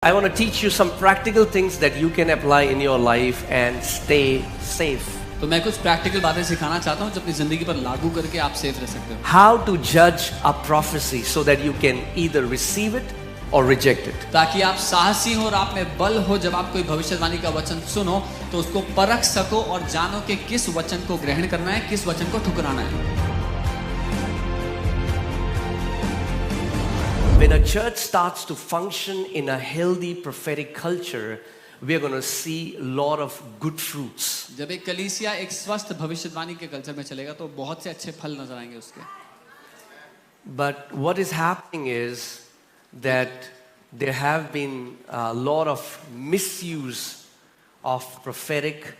I want to teach you some practical things that you can apply in your life and stay safe. तो मैं कुछ practical बातें सिखाना चाहता हूँ जो अपनी जिंदगी पर लागू करके आप सेफ रह सकते हो. How to judge a prophecy so that you can either receive it or reject it. ताकि आप साहसी हो और आप में बल हो. जब आप कोई भविष्यवाणी का वचन सुनो तो उसको परख सको और जानो कि किस वचन को ग्रहण करना है, किस वचन को ठुकराना है. When a church starts to function in a healthy prophetic culture, we are going to see a lot of good fruits. जब एक कलीसिया एक स्वस्थ भविष्यवाणी के कल्चर में चलेगा तो बहुत से अच्छे फल नजर आएंगे उसके. But what is happening is that there have been a lot of misuse of prophetic,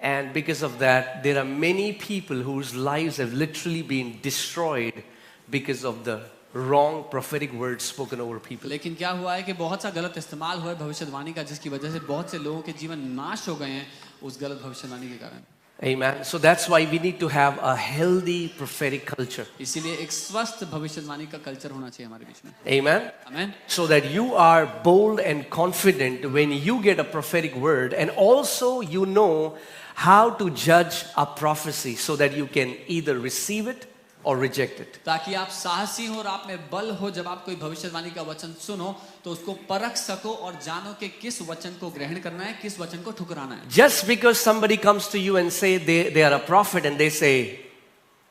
and because of that there are many people whose lives have literally been destroyed because of the wrong prophetic words spoken over people. लेकिन क्या हुआ है कि बहुत सा गलत इस्तेमाल हुआ है भविष्यवाणी का, जिसकी वजह से बहुत से लोगों के जीवन नाश हो गए हैं उस गलत भविष्यवाणी के कारण. Amen. So that's why we need to have a healthy prophetic culture. इसीलिए एक स्वस्थ भविष्यवाणी का कल्चर होना चाहिए हमारे बीच में. Amen. Amen. So that you are bold and confident when you get a prophetic word, and also you know how to judge a prophecy so that you can either receive it or reject it. ताकि आप साहसी हो और आप में बल हो. जब आप कोई भविष्यवाणी का वचन सुनो तो उसको परख सको और जानो कि किस वचन को ग्रहण करना है, किस वचन को ठुकराना है. Just because somebody comes to you and say they are a prophet and they say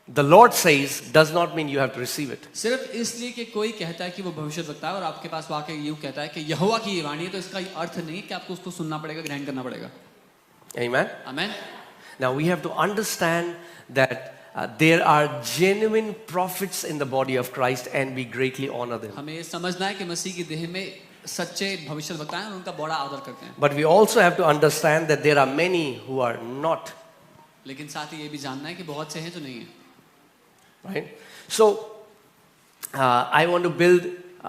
the Lord says does not mean you have to receive it. सिर्फ इसलिए कि कोई कहता है कि वो भविष्यवक्ता है और आपके पास आके यूं कहता है कि यहोवा की ये वाणी है, तो इसका अर्थ नहीं कि आपको उसको सुनना पड़ेगा, ग्रहण करना पड़ेगा. Amen. Amen. Now we have to understand that there are genuine prophets in the body of Christ and we greatly honor them. हमें ये समझना है कि मसीह की देह में सच्चे भविष्यवक्ता हैं और उनका बड़ा आदर करते हैं. But we also have to understand that there are many who are not. लेकिन साथ ही ये भी जानना है कि बहुत से हैं जो नहीं है. Right? So I want to build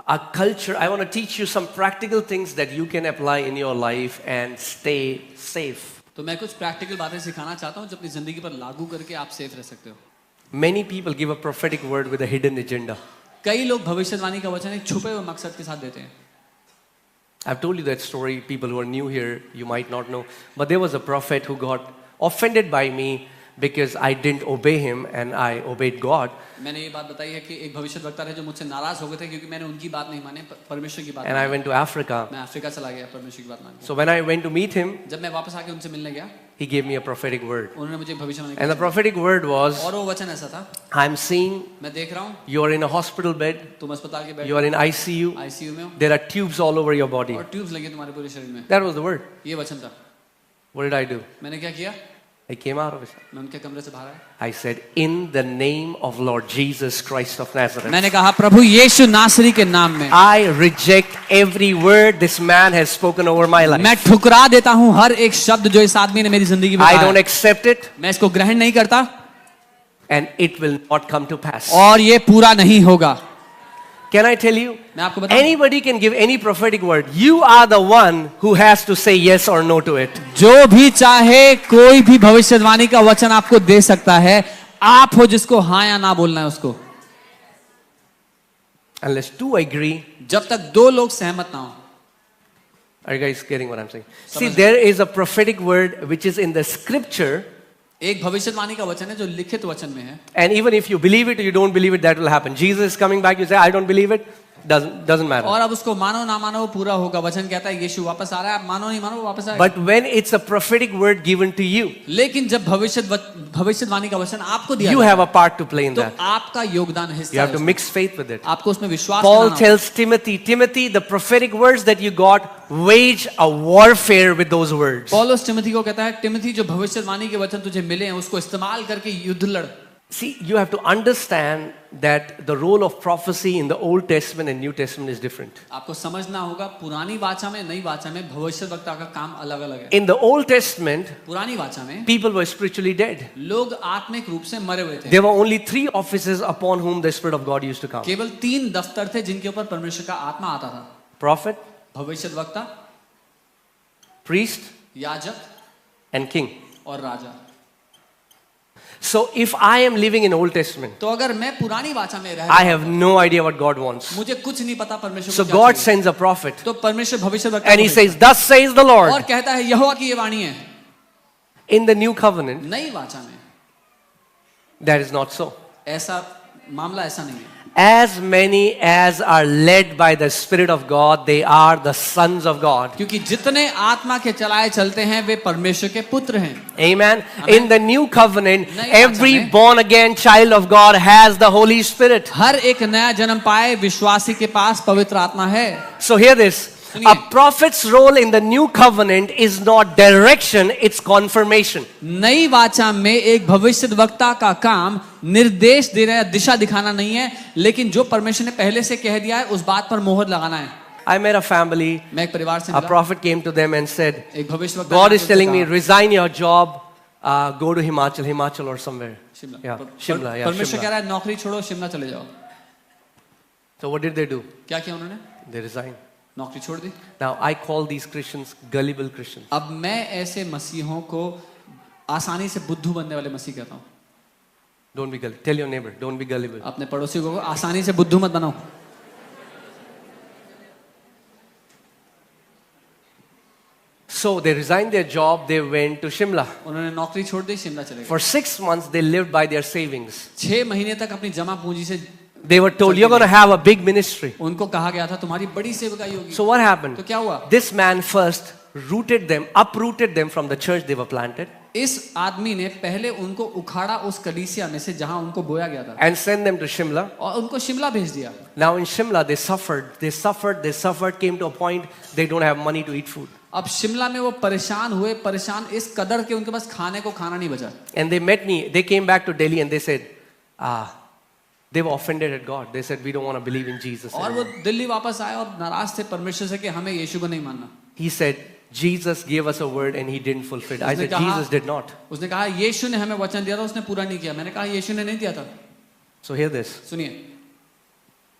a culture. I want to teach you some practical things that you can apply in your life and stay safe. तो मैं कुछ प्रैक्टिकल बातें सिखाना चाहता हूँ जो अपनी जिंदगी पर लागू करके आप सेफ रह सकते हो. Many people give a prophetic word with a hidden agenda. कई लोग भविष्यवाणी का वचन एक छुपे हुए मकसद के साथ देते हैं. I've told you that story. People who are new here, you might not know. But there was a prophet who got offended by me because I didn't obey him and I obeyed God. मैंने ये बात बताई है कि एक भविष्यवक्ता थे जो मुझसे नाराज हो गए थे क्योंकि मैंने उनकी बात नहीं मानी, परमेश्वर की बात. And I went to Africa. मैं अफ्रीका चला गया परमेश्वर की बात मान के. So when I went to meet him, जब मैं वापस आके उनसे मिलने गया, he gave me a prophetic word. उन्होंने मुझे भविष्यवाणी And the prophetic word was, और वो वचन ऐसा था, I'm seeing मैं देख रहा हूँ you are in a hospital bed, तुम अस्पताल के bed you are in ICU, ICU में हो there are tubes all over your body. और ट्यूब्स लगे तुम्हारे पूरे शरीर में. That was the word. ये वचन था. What did I do? मैंने क्या किया? I came out of it. मैं उनके कमरे से बाहर आया. I said, in the name of Lord Jesus Christ of Nazareth, मैंने कहा प्रभु यीशु नासरी के नाम में I reject every word this man has spoken over my life. मैं ठुकरा देता हूँ हर एक शब्द जो इस आदमी ने मेरी जिंदगी में I कहा don't है. accept it मैं इसको ग्रहण नहीं करता and it will not come to pass. और ये पूरा नहीं होगा. Can I tell you? मैं आपको बताऊं, Anybody can give any prophetic word. You are the one who has to say yes or no to it. जो भी चाहे कोई भी भविष्यवाणी का वचन आपको दे सकता है. आप हो जिसको हाँ या ना बोलना है उसको. Unless two agree. जब तक दो लोग सहमत ना हो. Are you guys getting what I'm saying? See, there is a prophetic word which is in the scripture. एक भविष्यवाणी का वचन है जो लिखित वचन में है. And even if you believe it or you don't believe it, that will happen. Jesus is coming back, you say, I don't believe it. Doesn't matter. और अब उसको मानो ना मानो वो पूरा होगा. वचन कहता है यीशु वापस आ रहा है, आप मानो नहीं मानो वो वापस आएगा. But when it's a prophetic word given to you, लेकिन जब भविष्यवाणी का वचन आपको दिया you have a part to play in तो that. आपका योगदान हिस्सा You have है to उसमें. mix faith with it. आपको उसमें विश्वास Paul banana tells Timothy, Timothy, the prophetic words that you got, wage a warfare with those words. पौलुस टिमोथी को कहता है, टिमोथी जो भविष्यवाणी के वचन तुझे मिले हैं उसको इस्तेमाल करके युद्ध लड़. See, you have to understand that the role of prophecy in the Old Testament and New Testament is different. आपको समझना होगा पुरानी वाचा में नई वाचा में भविष्यवक्ता का काम अलग-अलग है. In the Old Testament, पुरानी वाचा में people were spiritually dead. लोग आत्मिक रूप से मरे हुए थे. There were only 3 offices upon whom the Spirit of God used to come. केवल 3 दफ्तर थे जिनके ऊपर परमेश्वर का आत्मा आता था. Prophet, भविष्यवक्ता, priest, याजक and king. और राजा. So if I am living in Old Testament, तो अगर मैं पुरानी वाचा में रह I have no idea what God wants. मुझे कुछ नहीं पता परमेश्वर So को क्या God चाहिए। sends a prophet तो परमेश्वर भविष्यवक्ता and he को says, "Thus says the भेजता है और Lord." कहता है यहोवा की ये वाणी है। In the new covenant, नई वाचा में that is not so. ऐसा मामला ऐसा नहीं है। As many as are led by the Spirit of God, they are the sons of God. क्योंकि जितने आत्मा के चलाए चलते हैं वे परमेश्वर के पुत्र हैं। Amen. In the new covenant, नई every वाचा में born again child of God has the Holy Spirit. हर एक नया जन्म पाए विश्वासी के पास पवित्र आत्मा है। So hear this. A prophet's role in the new covenant is not direction, it's confirmation. नई वाचा में एक भविष्यद्वक्ता का काम निर्देश देना या दिशा दिखाना नहीं है, लेकिन जो परमेश्वर ने पहले से कह दिया है उस बात पर मोहर लगाना है। I met a family, मैं एक परिवार से a मिला, prophet came to them and said, एक भविष्यद्वक्ता God ने is उनसे telling me, कहा, resign your job, go to Himachal or somewhere. Shimla Yeah, Shimla, yeah, परमेश्वर कह Shimla. रहा है नौकरी छोड़ो शिमला चले जाओ। So what did they do? क्या किया उन्होंने? They resigned. नौकरी छोड़ दी। Now I call these Christians gullible Christians. अब मैं ऐसे मसीहों को आसानी से बुद्धू बनने वाले मसीह कहता हूँ। Don't be gullible. Tell your neighbor, don't be gullible. अपने पड़ोसी को आसानी से बुद्धू मत बनाओ। So they resigned their job, they went to Shimla. उन्होंने नौकरी छोड़ दी, शिमला चले गए। For 6 months they lived by their savings. 6 महीने तक अपनी जमा पूंजी से They were told, you're going to have a big ministry. उनको कहा गया था तुम्हारी बड़ी सेवकाई होगी। So what happened? तो क्या हुआ? This man first uprooted them from the church they were planted इस आदमी ने पहले उनको उखाड़ा उस कलीसिया में से जहां उनको बोया गया था and sent them to Shimla. और उनको शिमला भेज दिया। Now in Shimla they suffered, came to a point they don't have money to eat food. अब शिमला में वो परेशान इस कदर के उनके पास खाने को खाना नहीं बचा। And they came back to Delhi and they said, they were offended at God. They said, we don't want to believe in Jesus और वो anymore. दिल्ली वापस आए और नाराज थे परमेश्वर से कि हमें यीशु को नहीं मानना। He said, Jesus gave us a word and he didn't fulfill it. I उसने said, कहा- Jesus did not. उसने कहा यीशु ने हमें वचन दिया था उसने पूरा नहीं किया। मैंने कहा यीशु ने नहीं दिया था। So hear this. सुनिए,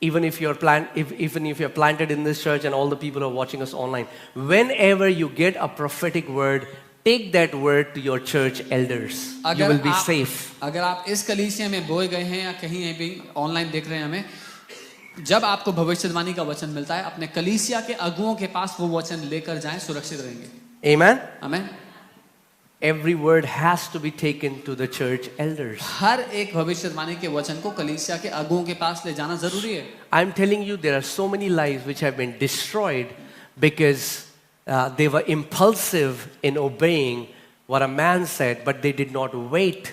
Even if you're planted in this church and all the people who are watching us online, whenever you get a prophetic word, take that word to your church elders. You will be safe. अगर आप इस कलीसिया में बोए गए हैं या कहीं भी ऑनलाइन देख रहे हैं हमें, जब आपको भविष्यवाणी का वचन मिलता है अपने कलीसिया के अगुओं के पास वो वचन लेकर जाएं, सुरक्षित रहेंगे। Amen? आमीन। Every word has to be taken to the church elders. हर एक भविष्यवाणी के वचन को कलीसिया के अगुओं के पास ले जाना जरूरी है। I'm telling you, there are so many lives which have been destroyed because they were impulsive in obeying what a man said, but they did not wait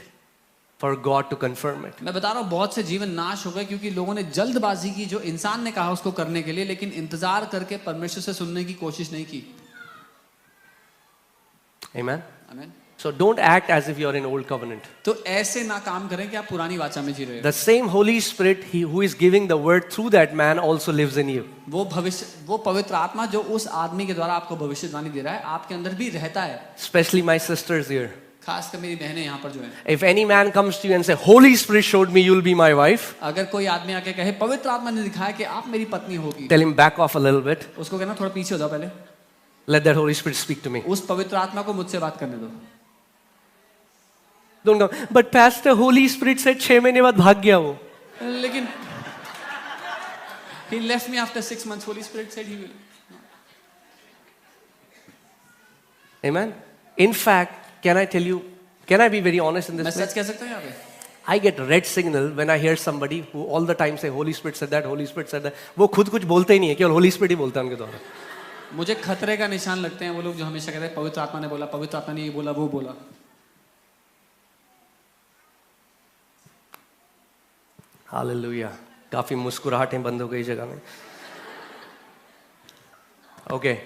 for God to confirm it. मैं बता रहा हूँ बहुत से जीवन नाश हो गए क्योंकि लोगों ने जल्दबाजी की जो इंसान ने कहा उसको करने के लिए, लेकिन इंतजार करके परमेश्वर से सुनने की कोशिश नहीं की। Amen? आमीन। So don't act as if you're in old covenant. तो ऐसे ना काम करें कि आप पुरानी वाचा में जी रहे हो। The same Holy Spirit, who is giving the word through that man, also lives in you. वो पवित्र आत्मा जो उस आदमी के द्वारा आपको भविष्यवाणी दे रहा है आपके अंदर भी रहता है। Especially my sisters here. खासकर मेरी बहनें यहाँ पर जो हैं। If any man comes to you and say, Holy Spirit showed me you'll be my wife, अगर कोई आदमी आके कहे पवित्र आत्मा ने दिखाया कि आप मेरी पत्नी होगी, tell him back off a little bit. उसको कहना थोड़ा पीछे हो जाओ पहले, Let that Holy Spirit speak to me. उस पवित्र आत्मा को मुझसे बात करने दो। Don't go, but Pastor, Holy Spirit said 6 महीने बाद भाग गया वो. लेकिन he left me after 6 months. Holy Spirit said he will. Amen? In fact, can I be very honest in मैं this सच place? कह सकता हूँ यहाँ पे। I get red signal when I hear somebody who all the time say, Holy Spirit said that, Holy Spirit said that. वो खुद कुछ बोलते ही नहीं है, केवल Holy Spirit ही बोलता है उनके द्वारा. मुझे खतरे का निशान लगते हैं वो लोग जो हमेशा कहते हैं पवित्र आत्मा ने बोला, पवित्र आत्मा ने ये बोला, वो बोला। Hallelujah. काफी मुस्कुराहटें बंद हो गई जगह में. Okay.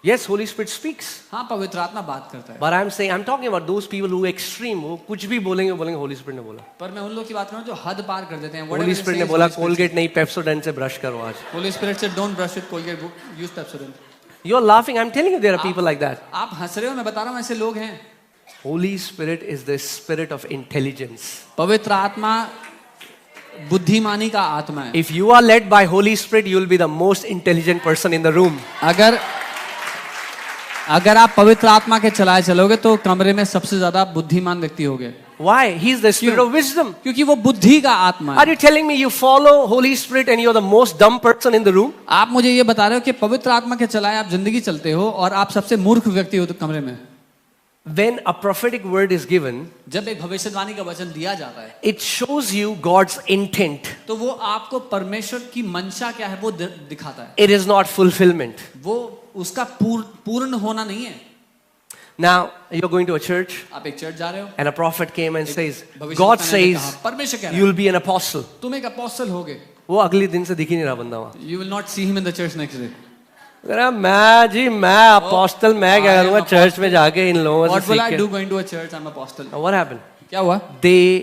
Yes, Holy Spirit speaks. हाँ, पवित्र आत्मा बात करता है। But I'm talking about those people who extreme, वो कुछ भी बोलेंगे Holy Spirit ने बोला. पर मैं उन लोग की बात कर रहा हूँ जो हद पार कर देते हैं। Holy Spirit ने बोला Colgate नहीं Pepsodent से ब्रश करो आज. Holy Spirit said don't brush with Colgate, use Pepsodent. You're laughing. I'm telling you there are people like that. आप हंस रहे हो, मैं बता रहा हूँ ऐसे लोग हैं। Holy Spirit is the spirit of intelligence. पवित्र आत्मा बुद्धिमानी का आत्मा है। If you are led by Holy Spirit, you will be the most intelligent person in the room. अगर आप पवित्र आत्मा के चलाए चलोगे तो कमरे में सबसे ज्यादा बुद्धिमान व्यक्ति होगे, Why? He's the spirit of wisdom. क्योंकि वो बुद्धि का आत्मा Are है। you telling me you follow Holy Spirit and you're the most dumb person in the room? आप मुझे ये बता रहे हो कि पवित्र आत्मा के चलाए आप जिंदगी चलते हो और आप सबसे मूर्ख व्यक्ति हो तो कमरे में। When a prophetic word is given, जब एक भविष्यवाणी का वचन दिया जाता है it shows you God's intent. तो वो आपको परमेश्वर की मंशा क्या है वो दिखाता है, It is not fulfillment. वो उसका पूर्ण होना नहीं है। Now, you're going to a church आप एक चर्च जा रहे हो, and a prophet came and says, भविष्यवक्ता God ने says, कहा, परमेश्वर कह रहा you'll be an apostle. है तुम एक अपोस्टल होगे। वो अगले दिन से दिख ही नहीं रहा बंदा वहां। You will not see him in the church next day. कह रहा, मैं अपोस्टल मैं क्या I am करूंगा apostle. चर्च में जाके इन लोगों What से will सीख I के। do going to a church? I'm apostle. Now, what happened? क्या हुआ? They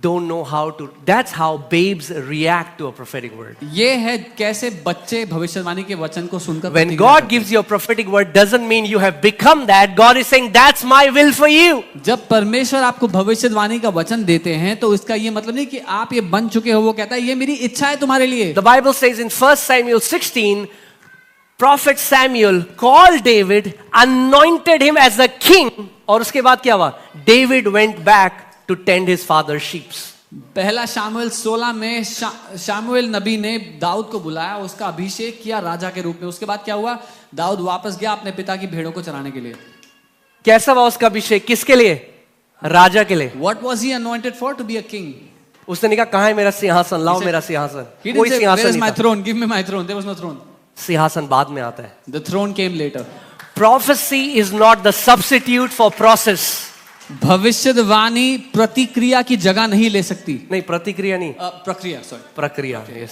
don't know how to. That's how babes react to a prophetic word. ये है कैसे बच्चे भविष्यवाणी के वचन को सुनकर When प्रतिक्रिया God करते gives you a prophetic word, doesn't mean you have become that. God is saying, that's my will for you. हैं। जब परमेश्वर आपको भविष्यवाणी का वचन देते हैं तो इसका ये मतलब नहीं कि आप ये बन चुके हो, वो कहता है ये मेरी इच्छा है तुम्हारे लिए। The Bible says in 1 Samuel 16, Prophet Samuel called David, anointed him as a king. और उसके बाद क्या हुआ? David went back to tend his father's sheep. पहला शामुएल 16 में शामुएल नबी ने दाऊद को बुलाया, उसका अभिषेक किया राजा के रूप में। उसके बाद क्या हुआ? दाऊद वापस गया अपने पिता की भेड़ों को चराने के लिए। कैसा हुआ उसका अभिषेक? किसके लिए? राजा के लिए। What was he anointed for? To be a king. उसने नहीं कहा कहाँ है मेरा सिंहासन, लाओ मेरा सिंहासन। He कोई didn't say, सिंहासन where is नहीं my था। throne? Give me my throne. There was no throne. सिंहासन बाद में आता है। The throne came later. Prophecy is not the substitute for process. भविष्यवाणी प्रतिक्रिया की जगह नहीं ले सकती। नहीं, प्रतिक्रिया नहीं, प्रक्रिया, सॉरी, प्रक्रिया। Yes.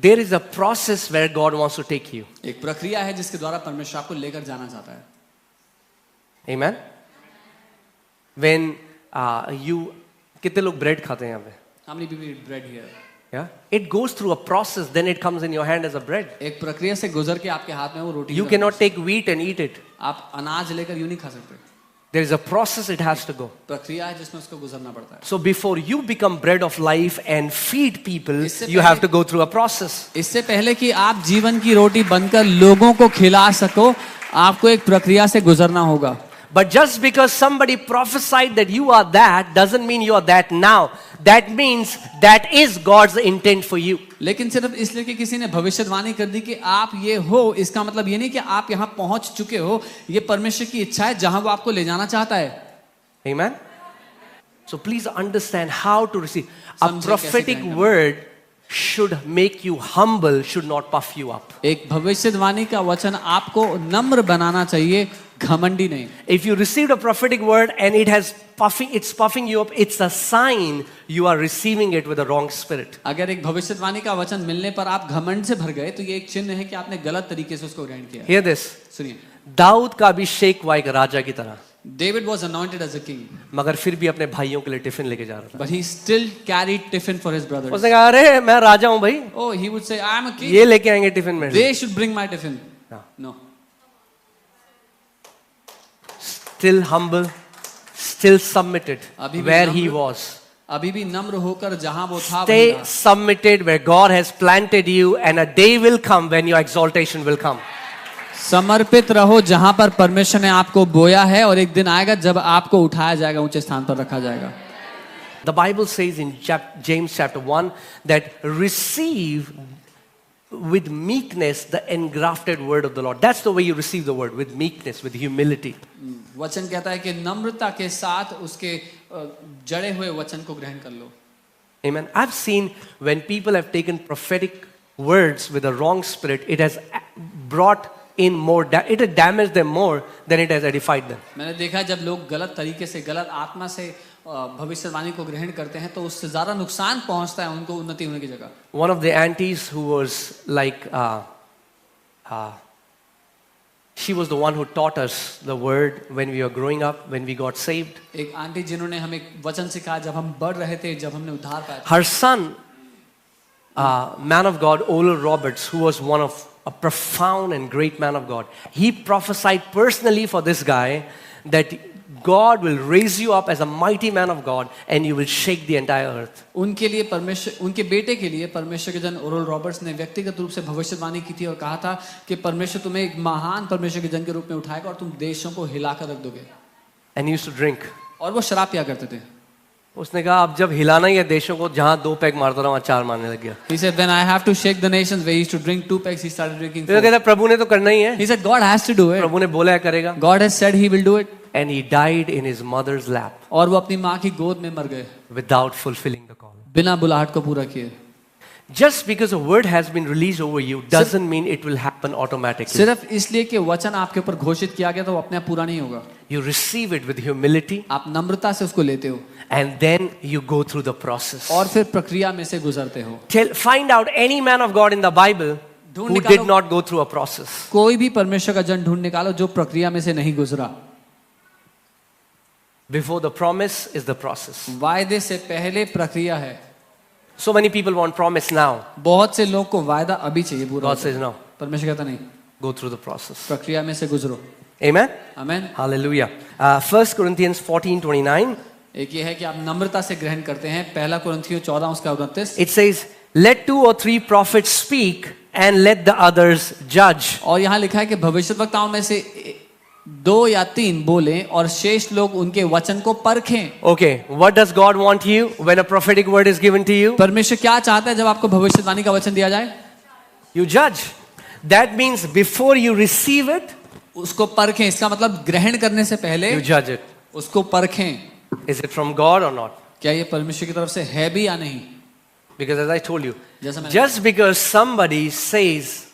There is a process where God wants to take you. एक प्रक्रिया है जिसके द्वारा परमेश्वर आपको लेकर जाना चाहता है। Amen. When you कितने लोग ब्रेड खाते हैं यहाँ पे? How many people eat bread here? Yeah. It goes through a process, then it comes in your hand as a bread. एक प्रक्रिया से गुजर के आपके हाथ में वो रोटी। You cannot take wheat and eat it. आप अनाज लेकर यूं नहीं खा सकते। There is a process it has to go. प्रक्रिया है जिसमें उसको गुजरना पड़ता है। So before you become bread of life and feed people, इससे you पहले- have to go through a process. इससे पहले कि आप जीवन की रोटी बनकर लोगों को खिला सको, आपको एक प्रक्रिया से गुजरना होगा। But just because somebody prophesied that you are that doesn't mean you are that now. That means that is God's intent for you. लेकिन सिर्फ इसलिए कि किसी ने भविष्यवाणी कर दी कि आप ये हो, इसका मतलब ये नहीं कि आप यहाँ पहुंच चुके हो। ये परमेश्वर की इच्छा है जहां वो आपको ले जाना चाहता है। Amen. So please understand how to receive. A समझे कैसे prophetic ग्रहण करना। word should make you humble, should not puff you up. एक भविष्यवाणी का वचन आपको नम्र बनाना चाहिए, घमंडी नहीं। If you received a prophetic word and it's puffing you up, it's a sign you are receiving it with a wrong spirit. अगर एक भविष्यवाणी का वचन मिलने पर आप घमंड से भर गए तो ये एक चिन्ह है कि आपने गलत तरीके से उसको ग्रहण किया। Hear this. सुनिए, दाऊद का अभिषेक हुआ एक राजा की तरह, David was anointed as a king, मगर फिर भी अपने भाइयों के लिए टिफिन लेके जा रहा था। but he still carried tiffin for his brothers. उसने कहा अरे मैं राजा हूं भाई, Oh, he would say, I am a king. ये लेके आएंगे टिफिन में। They should bring my tiffin. No. No. Still humble, still submitted अभी भी where he नम्र- was. अभी भी नम्र होकर जहां वो था वहीं Stay रहा। submitted where God has planted you, and a day will come when your exaltation will come. समर्पित रहो जहां पर परमेश्वर ने आपको बोया है, और एक दिन आएगा जब आपको उठाया जाएगा, ऊंचे स्थान पर रखा जाएगा। The Bible says in James chapter 1 that receive with meekness the engrafted word of the Lord. That's the way you receive the word, with meekness, with humility. वचन कहता है कि नम्रता के साथ उसके जड़े हुए वचन को ग्रहण कर लो। Amen. I've seen when people have taken prophetic words with a wrong spirit, it has brought in more, it has damaged them more than it has edified them. मैंने देखा जब लोग गलत तरीके से, गलत आत्मा से भविष्यवाणी को ग्रहण करते हैं तो उससे ज्यादा नुकसान पहुंचता है उनको उन्नति होने की जगह। One of the aunties who was like, she was the one who taught us the word when we were growing up, when we got saved. एक आंटी जिन्होंने हमें वचन सिखाया जब हम बढ़ रहे थे, जब हमने उद्धार पाया था। Her son, man of God, Oral Roberts, who was one of a profound and great man of God, he prophesied personally for this guy that God will raise you up as a mighty man of God and you will shake the entire earth. उनके लिए परमेश्वर, उनके बेटे के लिए परमेश्वर के जन ओरल रॉबर्ट्स ने व्यक्तिगत रूप से भविष्यवाणी की थी और कहा था कि परमेश्वर तुम्हें एक महान परमेश्वर के जन के रूप में उठाएगा और तुम देशों को हिलाकर रख दोगे. And he used to drink. और वो शराब पिया करते थे. उसने कहा अब जब हिलाना ही है देशों को, जहां 2 पैग मारता रहा वहां 4 मारने लग गया. He said when I have to shake the nations, where he used to drink 2 pegs, he started drinking 4. तो कहता प्रभु ने तो करना ही है. He said God has to do it. प्रभु ने बोला है करेगा. God has said he will do it. And he died in his mother's lap और वो अपनी माँ की गोद में मर गए without fulfilling the call. बिना बुलाहट को पूरा किए. Just because a word has been released over you doesn't mean it will happen automatically. सिर्फ इसलिए कि वचन आपके ऊपर घोषित किया गया तो वो अपने आप पूरा नहीं होगा. You receive it with humility आप नम्रता से उसको लेते हो and then you go through the process. और फिर प्रक्रिया में से गुजरते हो. Find out any man of God in the Bible ढूंढ who निकालो. did not go through a process. कोई भी परमेश्वर का जन ढूंढ निकालो जो प्रक्रिया में से नहीं गुजरा. Before the promise is the process. वायदे से पहले प्रक्रिया है. So many people want promise now. बहुत से लोग को वायदा अभी चाहिए पूरा. God says no. परमेश्वर कहता नहीं, Go through the process. प्रक्रिया में से गुजरो. Amen. आमेन. Hallelujah. 1 Corinthians 14:29. एक ये है कि आप नम्रता से ग्रहण करते हैं. पहला कुरिन्थियों 14 उसका 29. It says, "Let 2 or 3 prophets speak and let the others judge." और यहाँ लिखा है कि भविष्यवक्ताओं में से 2 या 3 बोले और शेष लोग उनके वचन को परखें. Okay, what does God want you when a prophetic word is given to you? परमेश्वर क्या चाहता है जब आपको भविष्यवाणी का वचन दिया जाए? You judge. That means before you receive it, उसको परखें. इसका मतलब ग्रहण करने से पहले you judge it. उसको परखें. Is it from God or not? क्या ये परमेश्वर की तरफ से है भी या नहीं? Because as I told you, जैसा मैंने just because somebody says,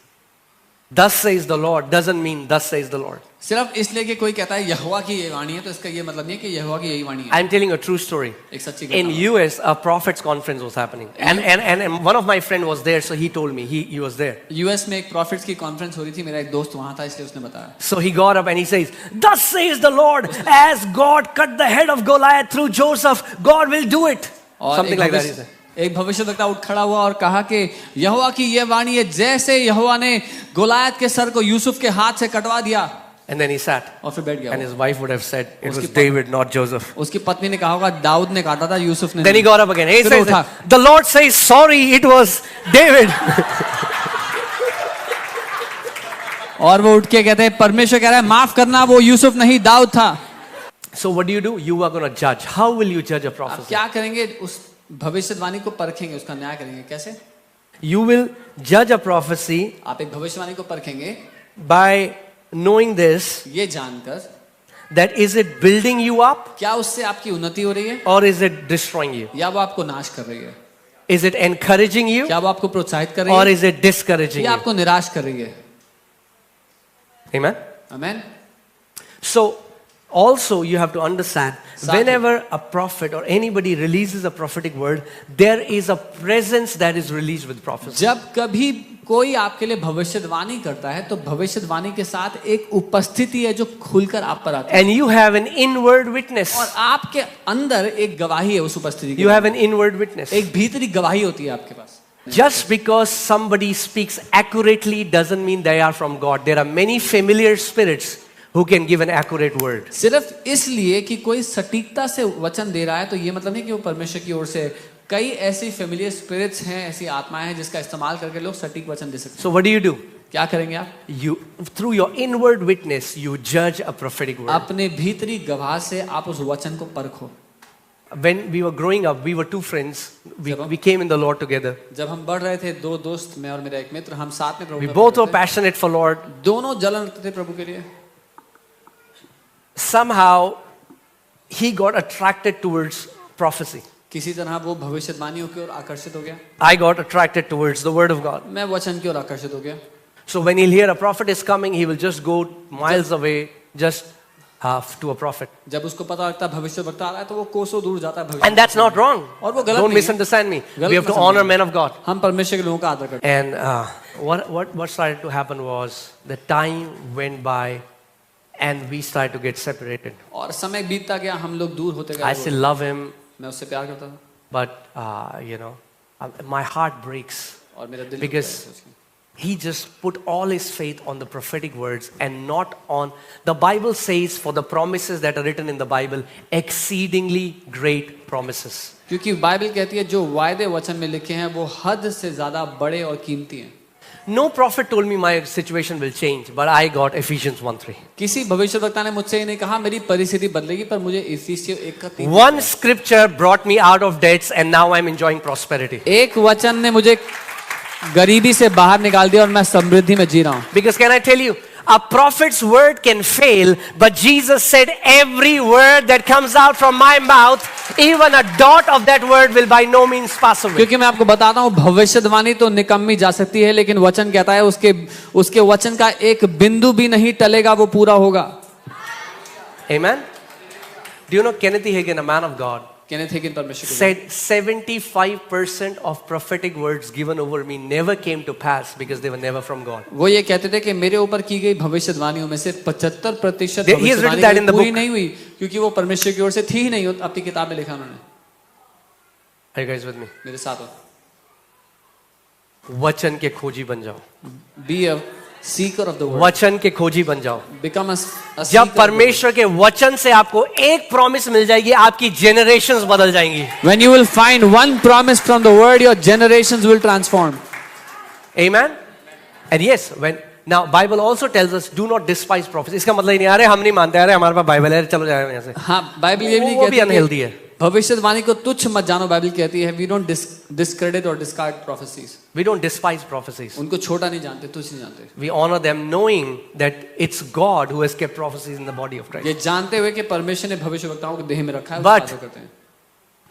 "Thus says the Lord," doesn't mean "Thus says the Lord." सिर्फ इसलिए कि कोई कहता है यहोवा की ये वाणी है तो इसका ये मतलब नहीं है कि यहोवा की यही वाणी है. I'm telling a true story. एक सच्ची In घटना. US, a prophets conference was happening, and one of my friend was there, so he told me he was there. US में एक प्रॉफिट्स की कॉन्फ्रेंस हो रही थी. मेरा एक दोस्त वहां था इसलिए उसने बताया. So he got up and he says, "Thus says the Lord, as God cut the head of Goliath through Joseph, God will do it." और Something like that. He said. एक भविष्यवक्ता उठ खड़ा हुआ और कहा कि यहोवा की ये वाणी है जैसे यहोवा ने गोलायत के सर को यूसुफ के हाथ से कटवा दिया. And then he sat, और फिर बैठ गया. and his wife would have said, "It was उसकी David, not Joseph." उसकी पत्नी ने कहा होगा दाऊद ने काटा था, यूसुफ ने. Then he got up again. He फिर says, उठा. "The Lord says, sorry, it was David." और वो उठ के कहते हैं परमेश्वर कह रहा है माफ करना, वो यूसुफ नहीं दाऊद था. So what do? You are going to judge. How will you judge a आप prophecy? क्या करेंगे? उस भविष्यवाणी को परखेंगे, उसका न्याय करेंगे. कैसे? You will judge a prophecy आप एक भविष्यवाणी को परखेंगे by knowing this, ये जानकर that is it building you up क्या उससे आपकी उन्नति हो रही है or is it destroying you? या वो आपको नाश कर रही है. Is it encouraging you क्या वो आपको प्रोत्साहित कर रही or है is it discouraging या you? आपको निराश कर रही है. Amen. Amen. So also you have to understand, Sadly. whenever a prophet or anybody releases a prophetic word, there is a presence that is released with prophecy. जब कभी कोई आपके लिए भविष्यवाणी करता है तो भविष्यवाणी के साथ एक उपस्थिति है जो खुलकर आप पर आती है. And you have an inward witness. और आपके अंदर एक गवाही है उस उपस्थिति की. You have an inward witness. एक भीतरी गवाही होती है आपके पास. Just because somebody speaks accurately doesn't mean they are from God. There are many familiar spirits who can give an accurate word. सिर्फ इसलिए कि कोई सटीकता से वचन दे रहा है तो ये मतलब नहीं कि वो परमेश्वर की ओर से. कई ऐसी फेमिलियर स्पिरिट्स हैं, ऐसी आत्माएं हैं जिसका इस्तेमाल करके लोग सटीक वचन दे सकते हैं. So what do? क्या करेंगे आप? You, through your inward witness, you judge a prophetic word. अपने भीतरी गवाह से आप उस वचन को परखो. When we were growing up, we were 2 friends. We came in the Lord together. जब हम बढ़ रहे थे 2 दोस्त, मैं और मेरा एक मित्र, हम साथ में प्रभु We में both were पढ़ते थे. passionate for Lord. दोनों जलन रखते थे प्रभु के लिए. Somehow, he got attracted towards prophecy. किसी तरह वो भविष्यवाणियों की ओर आकर्षित हो गया. I got attracted towards the word of God. मैं वचन की ओर आकर्षित हो गया. So when he'll hear a prophet is coming, he will just go miles away, just to a prophet. जब उसको पता लगता है भविष्यवक्ता आ रहा है तो वो कोसों दूर जाता है भविष्य. And that's not wrong. और वो गलत Don't नहीं है. misunderstand me. गलत We have to मत honor समझिए. men of God. हम परमेश्वर के लोगों का आदर करते हैं. And what started to happen was the time went by, and we started to get separated. और समय बीतता गया, हम लोग दूर होते I गए. still love him, मैं उससे प्यार करता था but my heart breaks और मेरा दिल because टूटता है उसके. He just put all his faith on the prophetic words and not on, the Bible says, for the promises that are written in the Bible, exceedingly great promises. क्योंकि Bible कहती है जो वायदे वचन में लिखे हैं वो हद से ज्यादा बड़े और कीमती हैं. No prophet told me my situation will change, but I got Ephesians 1:3. किसी भविष्यवक्ता ने मुझसे ये नहीं कहा मेरी परिस्थिति बदलेगी, पर मुझे इफिसियों 1:3. One scripture brought me out of debts and now I'm enjoying prosperity. एक वचन ने मुझे गरीबी से बाहर निकाल दिया और मैं समृद्धि में जी रहा हूं. Because can I tell you, a prophet's word can fail, but Jesus said every word that comes out from my mouth, even a dot of that word will by no means pass away. क्योंकि मैं आपको बताता हूं भविष्यवाणी तो निकम्मी जा सकती है, लेकिन वचन कहता है उसके वचन का एक बिंदु भी नहीं टलेगा, वो पूरा होगा. Amen. Do you know Kenneth Hagin, a man of God, Kenneth Hagin परमेश्वर को said 75% of prophetic words given over me never came to pass because they were never from God. वो ये कहते थे कि मेरे ऊपर की गई भविष्यवाणियों में से 75% He has written that in the पूरी book. नहीं हुई क्योंकि वो परमेश्वर की ओर से थी ही नहीं. अपनी किताब में लिखा उन्होंने. Are you guys with me? मेरे साथ हो. वचन के खोजी बन जाओ. Be a seeker of the word. वचन के खोजी बन जाओ. Become a जब seeker of the परमेश्वर के वचन से आपको एक प्रॉमिस मिल जाएगी, आपकी जनरेशंस बदल जाएंगी. word. When you will find one promise from the word, your generations will transform. Amen. And yes, when now Bible also tells us do not despise prophecy. इसका मतलब ये नहीं, अरे हम नहीं मानते, अरे हमारे पास बाइबल है, चलो जाए यहाँ से. हाँ, बाइबल ये भी नहीं वो भी कहती अनहेल्दी कि है. भविष्यवाणी को तुच्छ मत जानो. बाइबल कहती है we don't discredit or discard prophecies. We don't despise prophecies. उनको छोटा नहीं जानते, तुच्छ नहीं जानते. We honor them knowing that it's God who has kept prophecies in the body of Christ. ये जानते हुए कि परमेश्वर ने भविष्यवक्ताओं को देह में रखा है, But- उसका आदर करते हैं.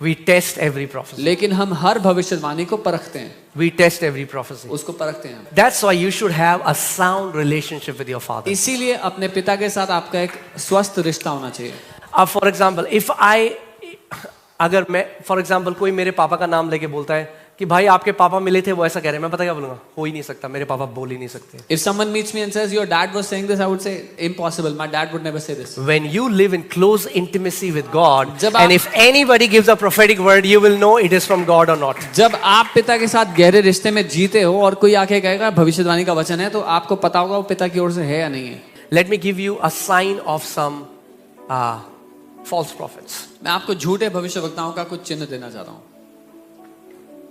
We test every prophecy. लेकिन हम हर भविष्यवाणी को परखते हैं, We test every prophecy. उसको परखते हैं. That's why you should have a sound relationship with your father. इसीलिए अपने पिता के साथ आपका एक स्वस्थ रिश्ता होना चाहिए. For example, अगर मैं फॉर एग्जाम्पल कोई मेरे पापा का नाम लेके बोलता है कि भाई आपके पापा मिले थे, वो ऐसा कह रहे हैं, मैं पता क्या बोलूंगा, हो ही नहीं सकता, मेरे पापा बोल ही नहीं सकते. If someone meets me and says your dad was saying this, I would say impossible. My dad would never say this. When you live in close intimacy with God, जब and आप- if anybody gives a prophetic word, you will know it is from God or not. जब आप पिता के साथ गहरे रिश्ते में जीते हो और कोई आके कहेगा भविष्यवाणी का वचन है, तो आपको पता होगा वो पिता की ओर से है या नहीं है. Let me give you a sign of some false prophets. मैं आपको झूठे भविष्यवक्ताओं का कुछ चिन्ह देना चाहता हूँ.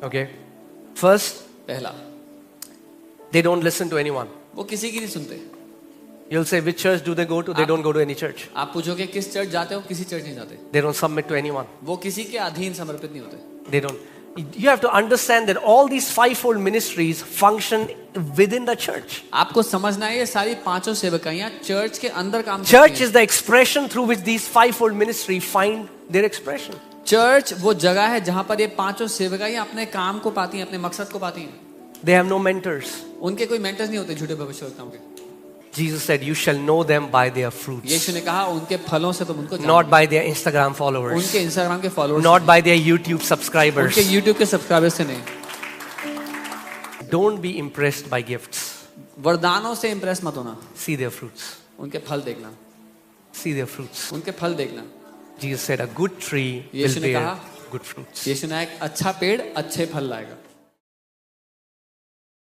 Okay. First, पहला, they don't listen to anyone. वो किसी की नहीं सुनते. You'll say, which church do they go to? They don't go to any church. आप पूछोगे किस चर्च जाते हो, किसी चर्च नहीं जाते. They don't submit to anyone. वो किसी के अधीन समर्पित नहीं होते. They don't. You have to understand that all these fivefold ministries function within the church. आपको समझना है ये सारी पांचों सेवकाइयां चर्च के अंदर काम Church करती हैं. is the expression through which these fivefold ministry find their expression. Church वो जगह है जहां पर ये पांचों सेवकाइयां अपने काम को पाती हैं, अपने मकसद को पाती हैं. They have no mentors. उनके कोई मेंटर्स नहीं होते झूठे भविष्यवक्ताओं के. Jesus said, you shall know them by their fruits. यीशु ने कहा उनके फलों से तुम उनको Not जानोगे. by their Instagram followers. उनके इंस्टाग्राम के followers, Not by their YouTube subscribers. उनके यूट्यूब के सब्सक्राइबर्स से नहीं. Don't be impressed by gifts. वरदानों से इंप्रेस मत होना, See their fruits. उनके फल देखना. See their fruits. उनके फल देखना. Jesus said, a good tree will यीशु ने bear कहा, good fruits. यीशु ने एक अच्छा पेड़ अच्छे फल लाएगा.